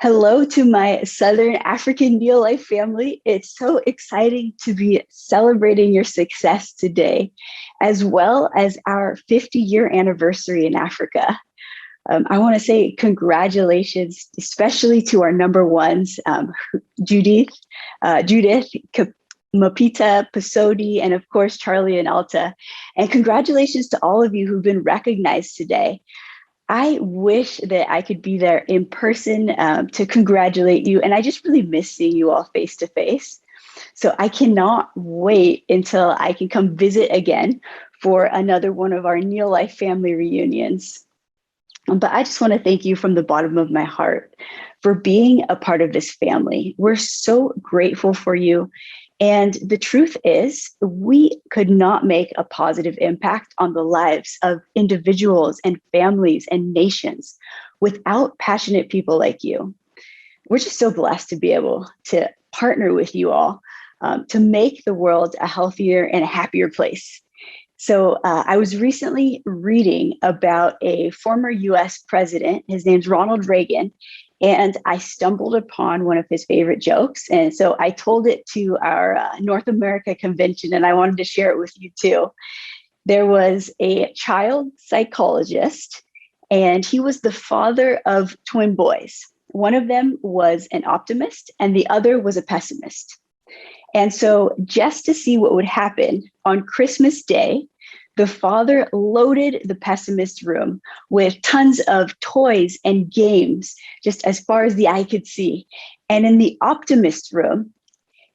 Hello to my Southern African NeoLife family. It's so exciting to be celebrating your success today, as well as our 50-year anniversary in Africa. I want to say congratulations, especially to our number ones, Judith, Mapita, Pasodi, and of course, Charlie and Alta. And congratulations to all of you who've been recognized today. I wish that I could be there in person to congratulate you. And I just really miss seeing you all face to face. So I cannot wait until I can come visit again for another one of our NeoLife family reunions. But I just want to thank you from the bottom of my heart for being a part of this family. We're so grateful for you. And the truth is, we could not make a positive impact on the lives of individuals and families and nations without passionate people like you. We're just so blessed to be able to partner with you all to make the world a healthier and a happier place. So I was recently reading about a former US president. His name's Ronald Reagan. And I stumbled upon one of his favorite jokes. And so I told it to our North America convention, and I wanted to share it with you too. There was a child psychologist, and he was the father of twin boys. One of them was an optimist, and the other was a pessimist. And so just to see what would happen on Christmas Day, the father loaded the pessimist room with tons of toys and games, just as far as the eye could see. And in the optimist room,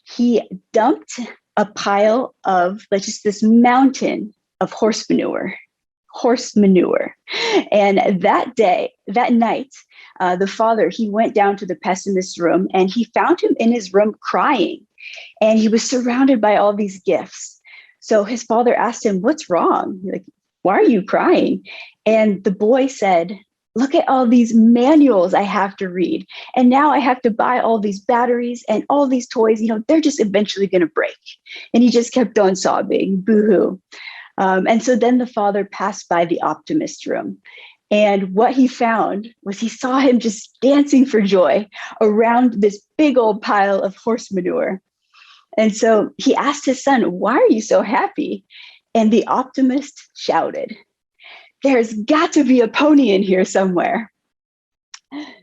he dumped a pile of just this mountain of horse manure. And that night, the father, he went down to the pessimist room and he found him in his room crying. And he was surrounded by all these gifts. So his father asked him, "What's wrong? Like, why are you crying?" And the boy said, "Look at all these manuals I have to read. And now I have to buy all these batteries and all these toys, they're just eventually going to break." And he just kept on sobbing, boo-hoo. And so then the father passed by the optimist room. And what he found was he saw him just dancing for joy around this big old pile of horse manure. And so he asked his son, "Why are you so happy?" And the optimist shouted, "There's got to be a pony in here somewhere.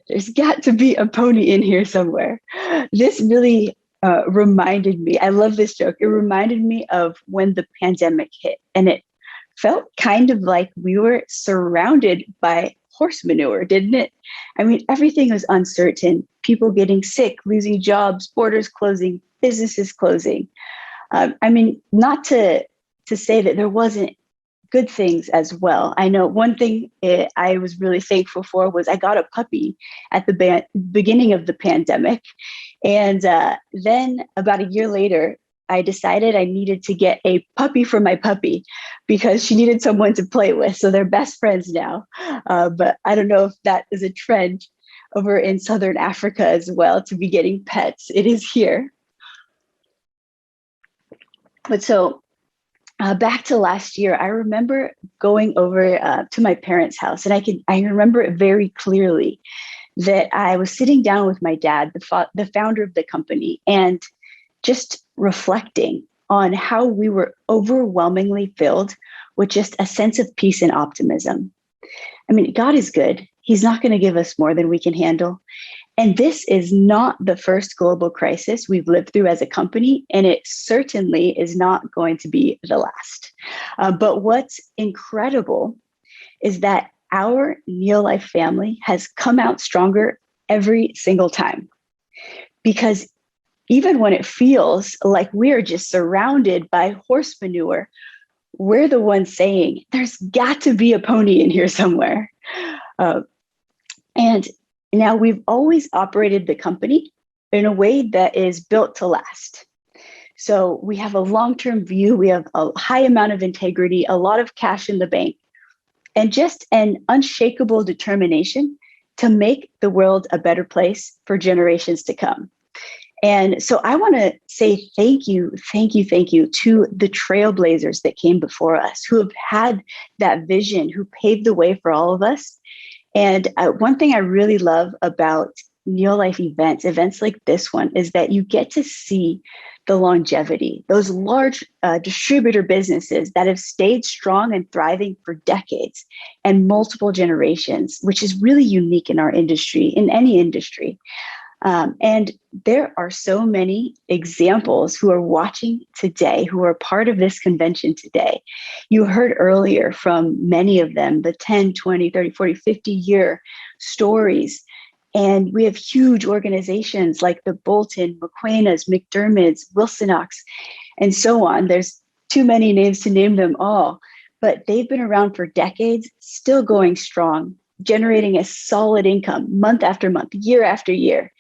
There's got to be a pony in here somewhere." This really reminded me, I love this joke. It reminded me of when the pandemic hit, and it felt kind of like we were surrounded by horse manure, didn't it? I mean, everything was uncertain. People getting sick, losing jobs, borders closing, businesses closing. Not to say that there wasn't good things as well. I know one thing I was really thankful for was I got a puppy at the beginning of the pandemic. And then about a year later, I decided I needed to get a puppy for my puppy because she needed someone to play with. So they're best friends now. But I don't know if that is a trend over in Southern Africa as well, to be getting pets. It is here. But so back to last year, I remember going over to my parents' house, and I remember it very clearly that I was sitting down with my dad, the founder of the company, and just reflecting on how we were overwhelmingly filled with just a sense of peace and optimism. I mean, God is good. He's not going to give us more than we can handle. And this is not the first global crisis we've lived through as a company, and it certainly is not going to be the last. But what's incredible is that our NeoLife family has come out stronger every single time. Because even when it feels like we're just surrounded by horse manure, we're the ones saying, "There's got to be a pony in here somewhere." And now, we've always operated the company in a way that is built to last. So we have a long-term view, we have a high amount of integrity, a lot of cash in the bank, and just an unshakable determination to make the world a better place for generations to come. And so I want to say thank you to the trailblazers that came before us, who have had that vision, who paved the way for all of us. And one thing I really love about NeoLife events like this one, is that you get to see the longevity, those large distributor businesses that have stayed strong and thriving for decades and multiple generations, which is really unique in our industry, in any industry. And there are so many examples who are watching today, who are part of this convention today. You heard earlier from many of them, the 10, 20, 30, 40, 50-year stories. And we have huge organizations like the Bolton, McQuenas, McDermott's, Wilsonox, and so on. There's too many names to name them all, but they've been around for decades, still going strong, generating a solid income month after month, year after year.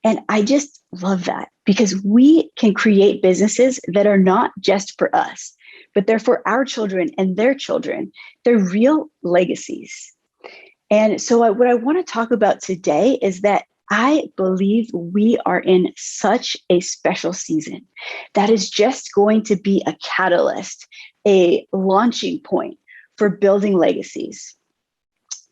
And I just love that, because we can create businesses that are not just for us, but they're for our children and their children. They're real legacies. And so what I want to talk about today is that I believe we are in such a special season that is just going to be a catalyst, a launching point for building legacies.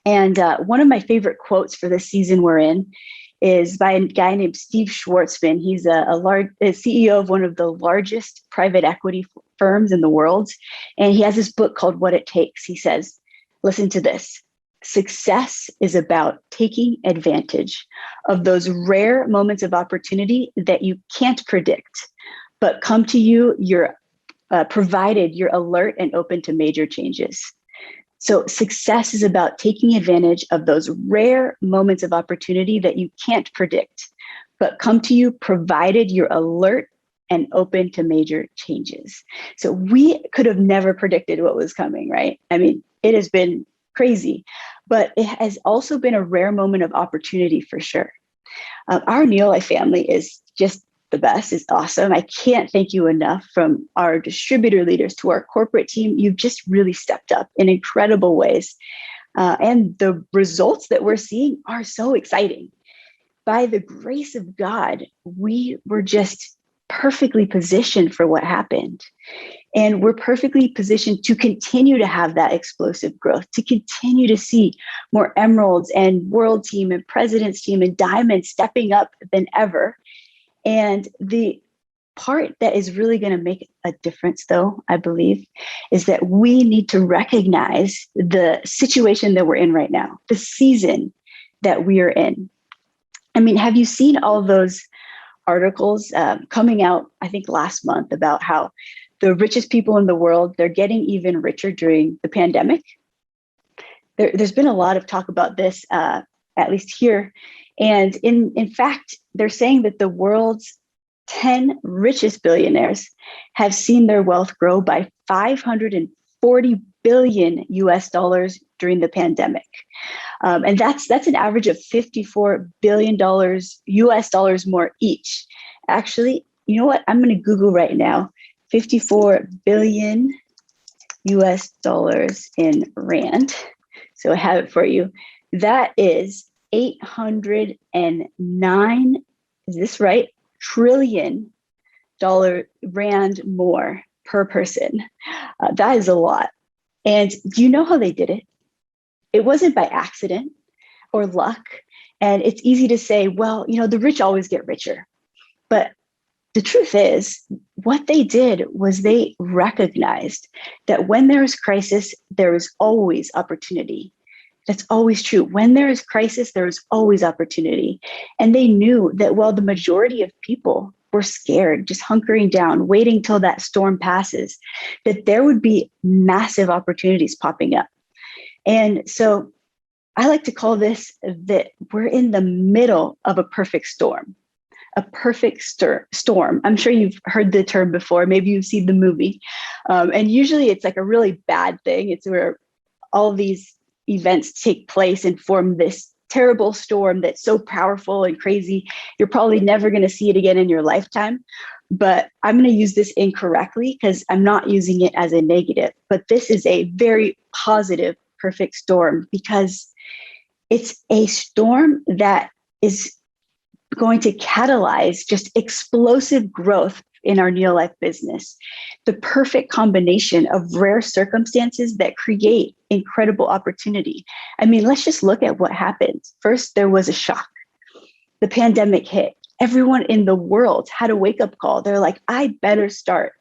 And one of my favorite quotes for the season we're in is by a guy named Steve Schwartzman. He's a CEO of one of the largest private equity firms in the world. And he has this book called What It Takes. He says, listen to this: success is about taking advantage of those rare moments of opportunity that you can't predict, but come to you, provided you're alert and open to major changes. So success is about taking advantage of those rare moments of opportunity that you can't predict, but come to you provided you're alert and open to major changes. So we could have never predicted what was coming, right? I mean, it has been crazy, but it has also been a rare moment of opportunity for sure. Our NeoLife family is just the best. Is awesome. I can't thank you enough. From our distributor leaders to our corporate team, you've just really stepped up in incredible ways. And the results that we're seeing are so exciting. By the grace of God, we were just perfectly positioned for what happened. And we're perfectly positioned to continue to have that explosive growth, to continue to see more emeralds and world team and president's team and diamonds stepping up than ever. And the part that is really going to make a difference, though, I believe, is that we need to recognize the situation that we're in right now, the season that we are in. I mean, have you seen all those articles coming out, I think last month, about how the richest people in the world, they're getting even richer during the pandemic? There's been a lot of talk about this, at least here. And in fact, they're saying that the world's 10 richest billionaires have seen their wealth grow by 540 billion US dollars during the pandemic. And that's an average of $54 billion US dollars more each. Actually, you know what? I'm going to Google right now, 54 billion US dollars in Rand. So I have it for you. That is 809, is this right? Trillion Rand more per person. That is a lot. And do you know how they did it? It wasn't by accident or luck. And it's easy to say, well, the rich always get richer. But the truth is, what they did was they recognized that when there is crisis, there is always opportunity. That's always true. When there is crisis, there is always opportunity. And they knew that while the majority of people were scared, just hunkering down, waiting till that storm passes, that there would be massive opportunities popping up. And so I like to call this that we're in the middle of a perfect storm. A perfect storm. I'm sure you've heard the term before. Maybe you've seen the movie. And usually it's like a really bad thing. It's where all these events take place and form this terrible storm that's so powerful and crazy, you're probably never going to see it again in your lifetime. But I'm going to use this incorrectly because I'm not using it as a negative. But this is a very positive, perfect storm, because it's a storm that is going to catalyze just explosive growth in our NeoLife business. The perfect combination of rare circumstances that create incredible opportunity. I mean, let's just look at what happened. First, there was a shock. the pandemic hit. Everyone in the world had a wake-up call. They're like, I better start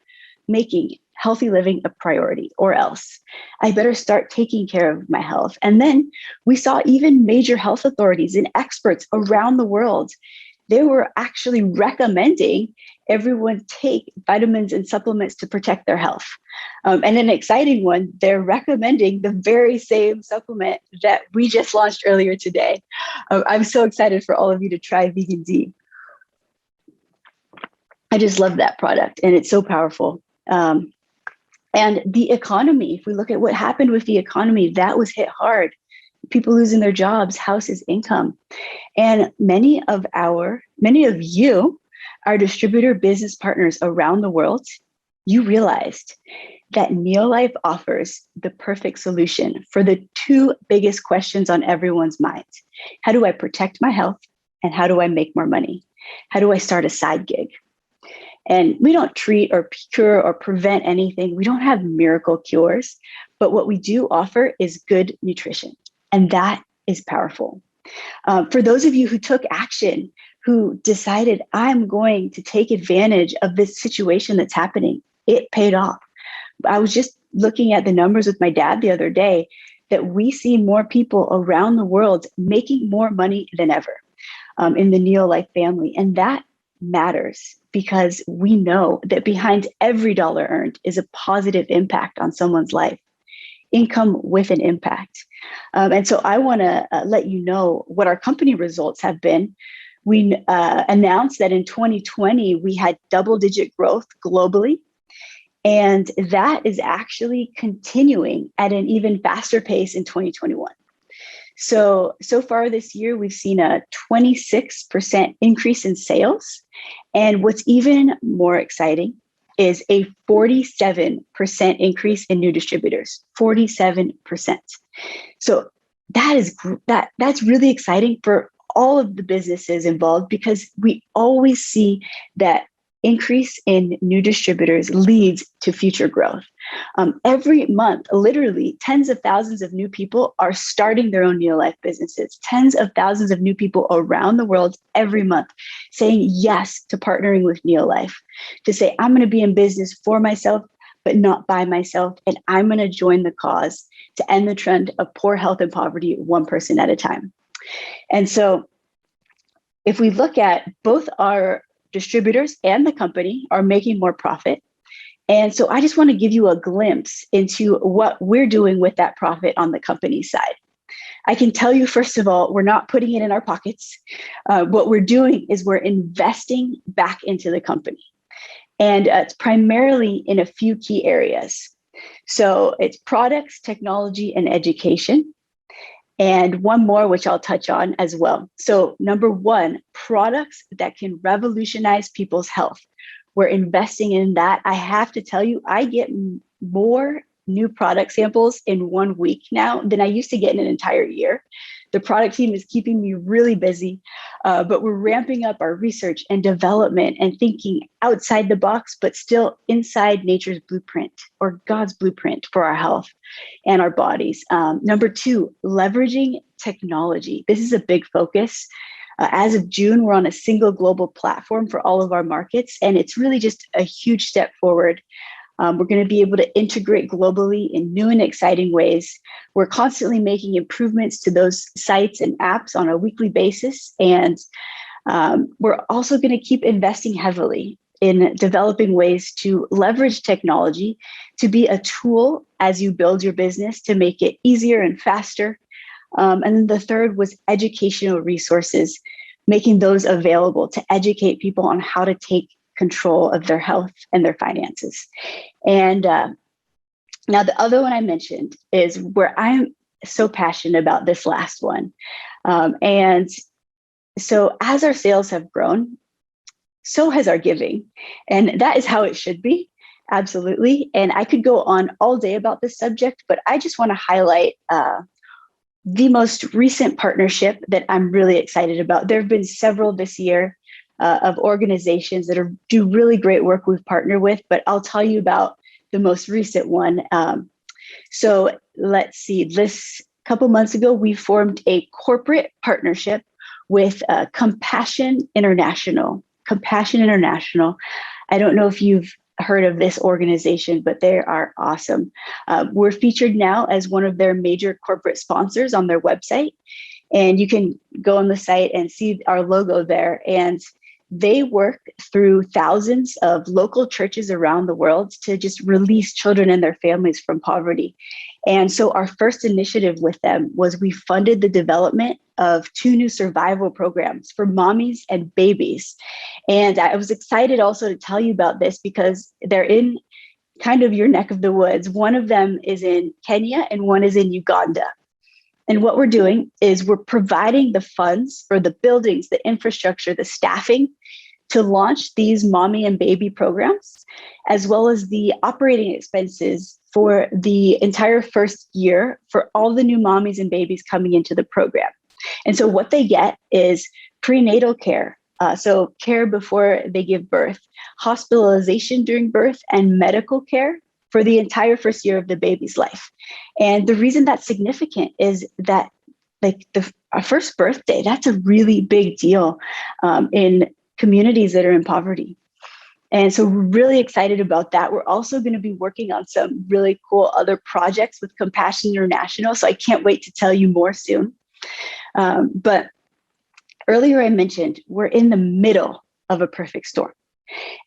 making healthy living a priority, or else I better start taking care of my health. And then we saw even major health authorities and experts around the world. They were actually recommending everyone take vitamins and supplements to protect their health. And an exciting one, they're recommending the very same supplement that we just launched earlier today. I'm so excited for all of you to try Vegan D. I just love that product, and it's so powerful. And the economy, if we look at what happened with the economy, that was hit hard. People losing their jobs, houses, income. And many of you, our distributor business partners around the world, you realized that NeoLife offers the perfect solution for the two biggest questions on everyone's mind. How do I protect my health? And how do I make more money? How do I start a side gig? And we don't treat or cure or prevent anything. We don't have miracle cures, but what we do offer is good nutrition. And that is powerful. For those of you who took action, who decided, I'm going to take advantage of this situation that's happening, it paid off. I was just looking at the numbers with my dad the other day that we see more people around the world making more money than ever in the NeoLife family. And that matters because we know that behind every dollar earned is a positive impact on someone's life. Income with an impact. And so I want to let you know what our company results have been. We announced that in 2020, we had double-digit growth globally. And that is actually continuing at an even faster pace in 2021. So far this year, we've seen a 26% increase in sales. And what's even more exciting is a 47% increase in new distributors, 47%. So that's really exciting for all of the businesses involved, because we always see that increase in new distributors leads to future growth. Every month, literally tens of thousands of new people are starting their own NeoLife businesses, tens of thousands of new people around the world every month saying yes to partnering with NeoLife, to say, I'm going to be in business for myself, but not by myself. And I'm going to join the cause to end the trend of poor health and poverty, one person at a time. And so if we look at both our distributors and the company are making more profit. And so I just want to give you a glimpse into what we're doing with that profit on the company side. I can tell you, first of all, we're not putting it in our pockets. What we're doing is we're investing back into the company. And it's primarily in a few key areas. So it's products, technology, and education. And one more, which I'll touch on as well. So number one, products that can revolutionize people's health. We're investing in that. I have to tell you, I get more new product samples in 1 week now than I used to get in an entire year. The product team is keeping me really busy, but we're ramping up our research and development and thinking outside the box, but still inside nature's blueprint or God's blueprint for our health and our bodies. Number two, leveraging technology. This is a big focus. As of June, we're on a single global platform for all of our markets, and it's really just a huge step forward. We're going to be able to integrate globally in new and exciting ways. We're constantly making improvements to those sites and apps on a weekly basis. And we're also going to keep investing heavily in developing ways to leverage technology to be a tool as you build your business to make it easier and faster. And then the third was educational resources, making those available to educate people on how to take control of their health and their finances. And now the other one I mentioned is where I'm so passionate about, this last one. And so as our sales have grown, so has our giving. And that is how it should be. Absolutely. And I could go on all day about this subject, but I just want to highlight the most recent partnership that I'm really excited about. There have been several this year of organizations that do really great work we've partnered with, but I'll tell you about the most recent one. So let's see, this couple months ago, we formed a corporate partnership with Compassion International. Compassion International. I don't know if you've heard of this organization, but they are awesome. We're featured now as one of their major corporate sponsors on their website. And you can go on the site and see our logo there. And they work through thousands of local churches around the world to just release children and their families from poverty. And so our first initiative with them was we funded the development of 2 new survival programs for mommies and babies. And I was excited also to tell you about this because they're in kind of your neck of the woods. One of them is in Kenya and one is in Uganda. And what we're doing is we're providing the funds for the buildings, the infrastructure, the staffing to launch these mommy and baby programs, as well as the operating expenses for the entire first year for all the new mommies and babies coming into the program. And so what they get is prenatal care, so care before they give birth, hospitalization during birth, and medical care for the entire first year of the baby's life. And the reason that's significant is that our first birthday, that's a really big deal in communities that are in poverty. And so we're really excited about that. We're also going to be working on some really cool other projects with Compassion International. So I can't wait to tell you more soon. But earlier I mentioned we're in the middle of a perfect storm.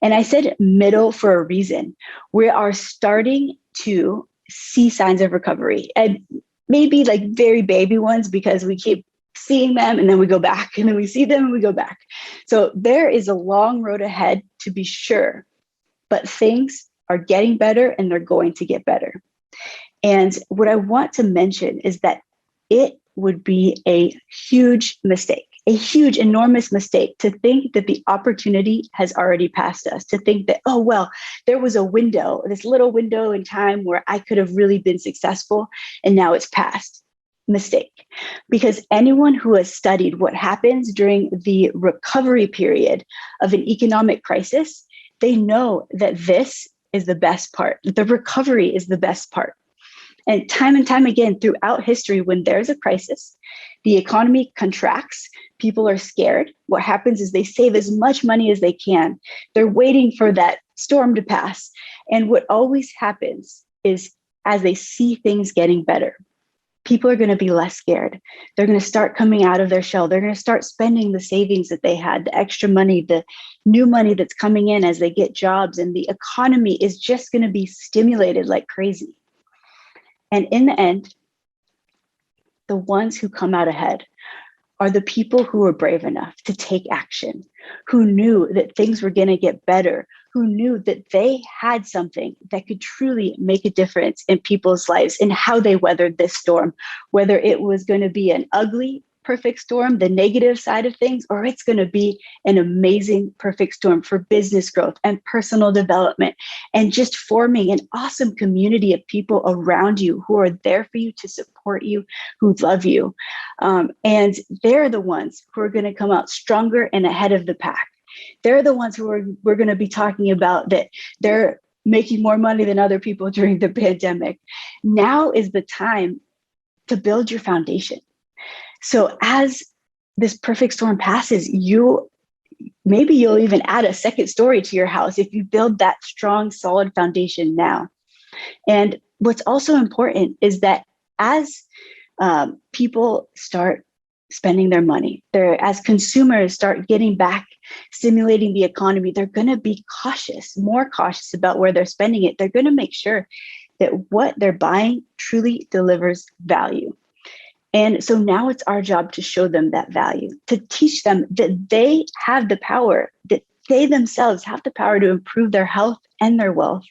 And I said middle for a reason. We are starting to see signs of recovery, and maybe like very baby ones because we keep seeing them and then we go back and then we see them and we go back. So there is a long road ahead to be sure, but things are getting better and they're going to get better. And what I want to mention is that it would be a huge mistake, a huge, enormous mistake to think that the opportunity has already passed us, to think that, oh, well, there was a window, this little window in time where I could have really been successful and now it's passed. Mistake. Because anyone who has studied what happens during the recovery period of an economic crisis, they know that this is the best part. The recovery is the best part. And time again, throughout history, when there's a crisis, the economy contracts, people are scared. What happens is they save as much money as they can. They're waiting for that storm to pass. And what always happens is as they see things getting better, people are going to be less scared. They're going to start coming out of their shell. They're going to start spending the savings that they had, the extra money, the new money that's coming in as they get jobs. And the economy is just going to be stimulated like crazy. And in the end, the ones who come out ahead are the people who are brave enough to take action, who knew that things were going to get better, who knew that they had something that could truly make a difference in people's lives and how they weathered this storm, whether it was going to be an ugly, perfect storm, the negative side of things, or it's going to be an amazing, perfect storm for business growth and personal development and just forming an awesome community of people around you who are there for you to support you, who love you. And they're the ones who are going to come out stronger and ahead of the pack. They're the ones who we're going to be talking about that they're making more money than other people during the pandemic. Now is the time to build your foundation. So as this perfect storm passes, maybe you'll even add a second story to your house if you build that strong, solid foundation now. And what's also important is that as people start spending their money, as consumers start getting back, stimulating the economy, they're going to be more cautious about where they're spending it. They're going to make sure that what they're buying truly delivers value. And so now it's our job to show them that value, to teach them that they have the power, that they themselves have the power to improve their health and their wealth.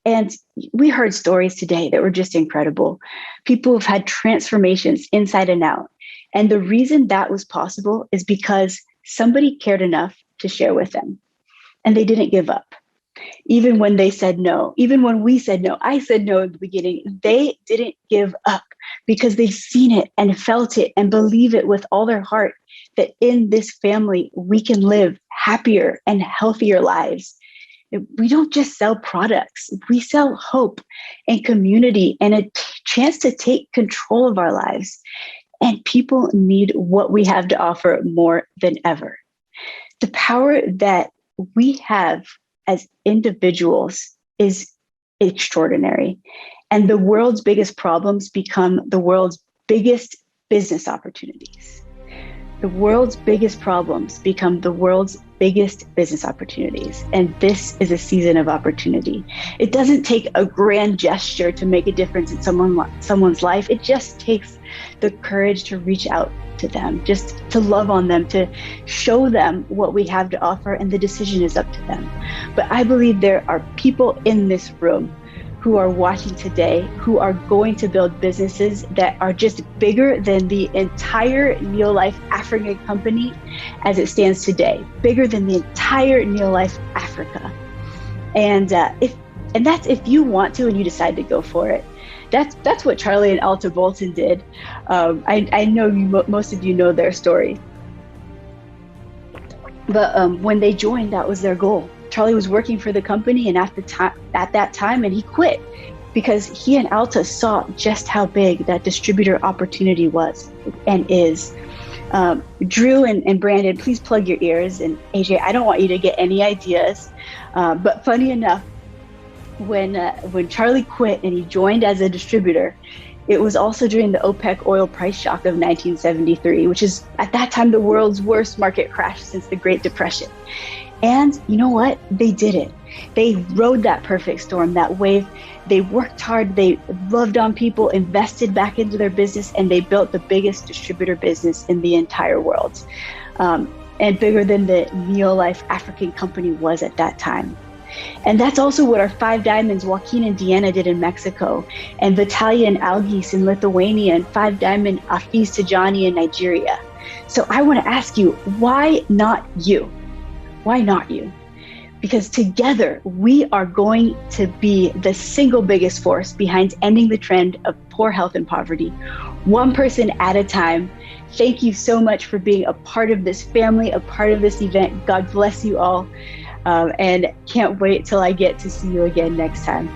And we heard stories today that were just incredible. People have had transformations inside and out. And the reason that was possible is because somebody cared enough to share with them. And they didn't give up. Even when they said no, even when we said no, I said no at the beginning, they didn't give up because they've seen it and felt it and believe it with all their heart that in this family, we can live happier and healthier lives. We don't just sell products, we sell hope and community and a chance to take control of our lives. and people need what we have to offer more than ever. The power that we have as individuals is extraordinary. And the world's biggest problems become the world's biggest business opportunities. The world's biggest problems become the world's biggest business opportunities. And this is a season of opportunity. It doesn't take a grand gesture to make a difference in someone's life. It just takes the courage to reach out to them, just to love on them, to show them what we have to offer, and the decision is up to them. But I believe there are people in this room who are watching today, who are going to build businesses that are just bigger than the entire NeoLife African company as it stands today, bigger than the entire NeoLife Africa. And that's if you want to and you decide to go for it. That's what Charlie and Alta Bolton did. I know most of you know their story. But when they joined, that was their goal. Charlie was working for the company, and at that time, and he quit because he and Alta saw just how big that distributor opportunity was and is. Drew and Brandon, please plug your ears. And AJ, I don't want you to get any ideas, but funny enough, when Charlie quit and he joined as a distributor, it was also during the OPEC oil price shock of 1973, which is at that time the world's worst market crash since the Great Depression. And you know what? They did it. They rode that perfect storm, that wave. They worked hard. They loved on people, invested back into their business, and they built the biggest distributor business in the entire world, and bigger than the NeoLife African company was at that time. And that's also what our Five Diamonds, Joaquin and Deanna, did in Mexico, and Vitalia and Algis in Lithuania, and Five Diamond Afis Tijani in Nigeria. So I want to ask you, why not you? Why not you? Because together we are going to be the single biggest force behind ending the trend of poor health and poverty, one person at a time. Thank you so much for being a part of this family, a part of this event. God bless you all. And can't wait till I get to see you again next time.